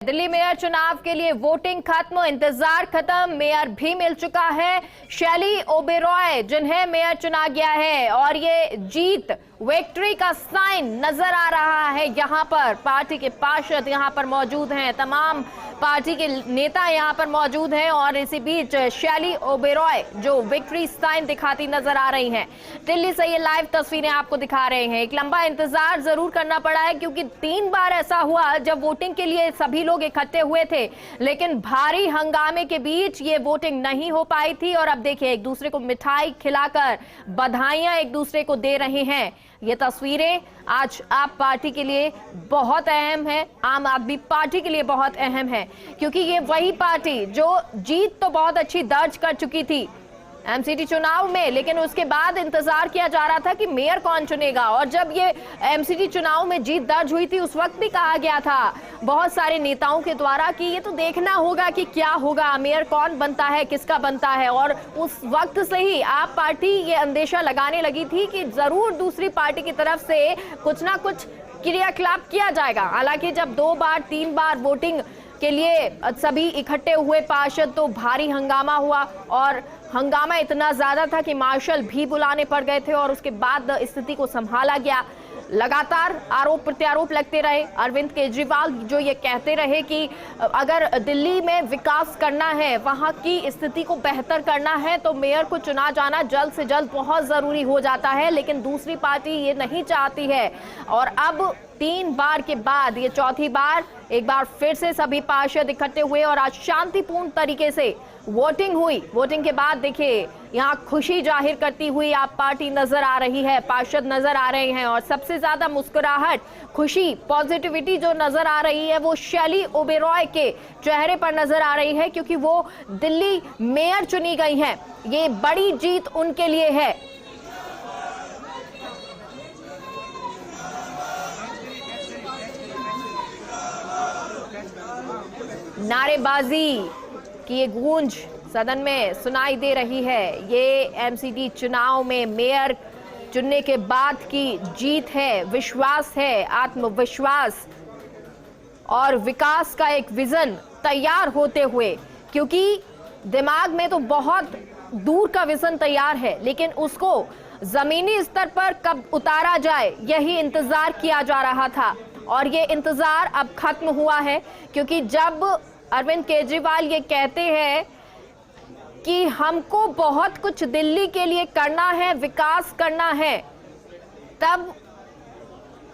Delhi mayor चुनाव के लिए वोटिंग खत्म, इंतजार खत्म, मेयर भी मिल चुका है। शैली ओबेरॉय जिन्हें मेयर चुना गया है और ये जीत विक्ट्री का साइन नजर आ रहा है। यहाँ पर पार्टी के पार्षद यहाँ पर मौजूद हैं, तमाम पार्टी के नेता यहाँ पर मौजूद हैं और इसी बीच शैली ओबेरॉय जो विक्ट्री साइन दिखाती नजर आ रही हैं। दिल्ली से ये लाइव तस्वीरें आपको दिखा रहे हैं। एक लंबा इंतजार जरूर करना पड़ा है क्योंकि 3 बार ऐसा हुआ जब वोटिंग के लिए सभी लोग इकट्ठे हुए थे, लेकिन भारी हंगामे के बीच ये वोटिंग नहीं हो पाई थी। और अब देखिए एक दूसरे को मिठाई खिलाकर बधाइयां एक दूसरे को दे रहे हैं। ये तस्वीरें आज आप पार्टी के लिए बहुत अहम है, आम आदमी पार्टी के लिए बहुत अहम है क्योंकि ये वही पार्टी जो जीत तो बहुत अच्छी दर्ज कर चुकी थी एमसीडी चुनाव में, लेकिन उसके बाद इंतजार किया जा रहा था कि मेयर कौन चुनेगा। और जब ये एमसीडी चुनाव में जीत दर्ज हुई थी उस वक्त भी कहा गया था बहुत सारे नेताओं के द्वारा कि ये तो देखना होगा कि क्या होगा, मेयर कौन बनता है, किसका बनता है। और उस वक्त से ही आप पार्टी ये अंदेशा लगाने लगी थी कि जरूर दूसरी पार्टी की तरफ से कुछ ना कुछ क्रियाकलाप किया जाएगा। हालांकि जब 2 बार 3 बार वोटिंग के लिए सभी इकट्ठे हुए पार्षद तो भारी हंगामा हुआ और हंगामा इतना ज्यादा था कि मार्शल भी बुलाने पड़ गए थे और उसके बाद स्थिति को संभाला गया। लगातार आरोप प्रत्यारोप लगते रहे। अरविंद केजरीवाल जो ये कहते रहे कि अगर दिल्ली में विकास करना है, वहां की स्थिति को बेहतर करना है तो मेयर को चुना जाना जल्द से जल्द बहुत जरूरी हो जाता है, लेकिन दूसरी पार्टी ये नहीं चाहती है। और अब 3 बार के बाद ये चौथी बार एक बार फिर से सभी पार्षद इकट्ठे हुए और आज शांतिपूर्ण तरीके से वोटिंग हुई। वोटिंग के बाद देखिए यहाँ खुशी जाहिर करती हुई आप पार्टी नजर आ रही है, पार्षद नजर आ रहे हैं और सबसे ज्यादा मुस्कुराहट, खुशी, पॉजिटिविटी जो नजर आ रही है वो शैली ओबेरॉय के चेहरे पर नजर आ रही है क्योंकि वो दिल्ली मेयर चुनी गई हैं। ये बड़ी जीत उनके लिए है। नारेबाजी की ये गूंज सदन में सुनाई दे रही है। ये एमसीडी चुनाव में मेयर चुनने के बाद की जीत है, विश्वास है, आत्मविश्वास और विकास का एक विजन तैयार होते हुए, क्योंकि दिमाग में तो बहुत दूर का विजन तैयार है लेकिन उसको जमीनी स्तर पर कब उतारा जाए यही इंतजार किया जा रहा था। और ये इंतजार अब खत्म हुआ है क्योंकि जब अरविंद केजरीवाल ये कहते हैं कि हमको बहुत कुछ दिल्ली के लिए करना है, विकास करना है, तब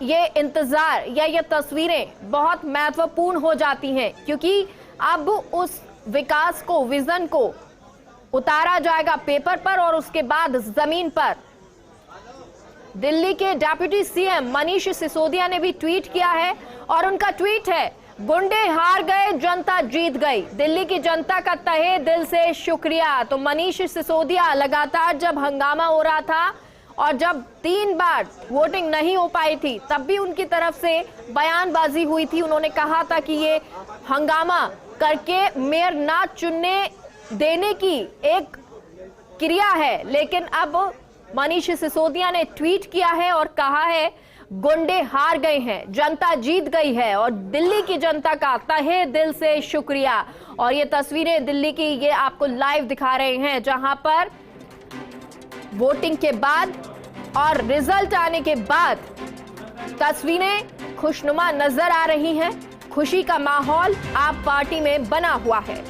ये इंतजार या ये तस्वीरें बहुत महत्वपूर्ण हो जाती हैं क्योंकि अब उस विकास को, विजन को उतारा जाएगा पेपर पर और उसके बाद जमीन पर। दिल्ली के डिप्टी सीएम मनीष सिसोदिया ने भी ट्वीट किया है और उनका ट्वीट है, गुंडे हार गए, जनता जीत गई, दिल्ली की जनता का तहे दिल से शुक्रिया। तो मनीष सिसोदिया लगातार जब हंगामा हो रहा था और जब 3 बार वोटिंग नहीं हो पाई थी तब भी उनकी तरफ से बयानबाजी हुई थी। उन्होंने कहा था कि ये हंगामा करके मेयर ना चुनने देने की एक क्रिया है, लेकिन अब मनीष सिसोदिया ने ट्वीट किया है और कहा है गुंडे हार गए हैं, जनता जीत गई है और दिल्ली की जनता का तहे दिल से शुक्रिया। और ये तस्वीरें दिल्ली की ये आपको लाइव दिखा रहे हैं जहां पर वोटिंग के बाद और रिजल्ट आने के बाद तस्वीरें खुशनुमा नजर आ रही हैं। खुशी का माहौल आप पार्टी में बना हुआ है।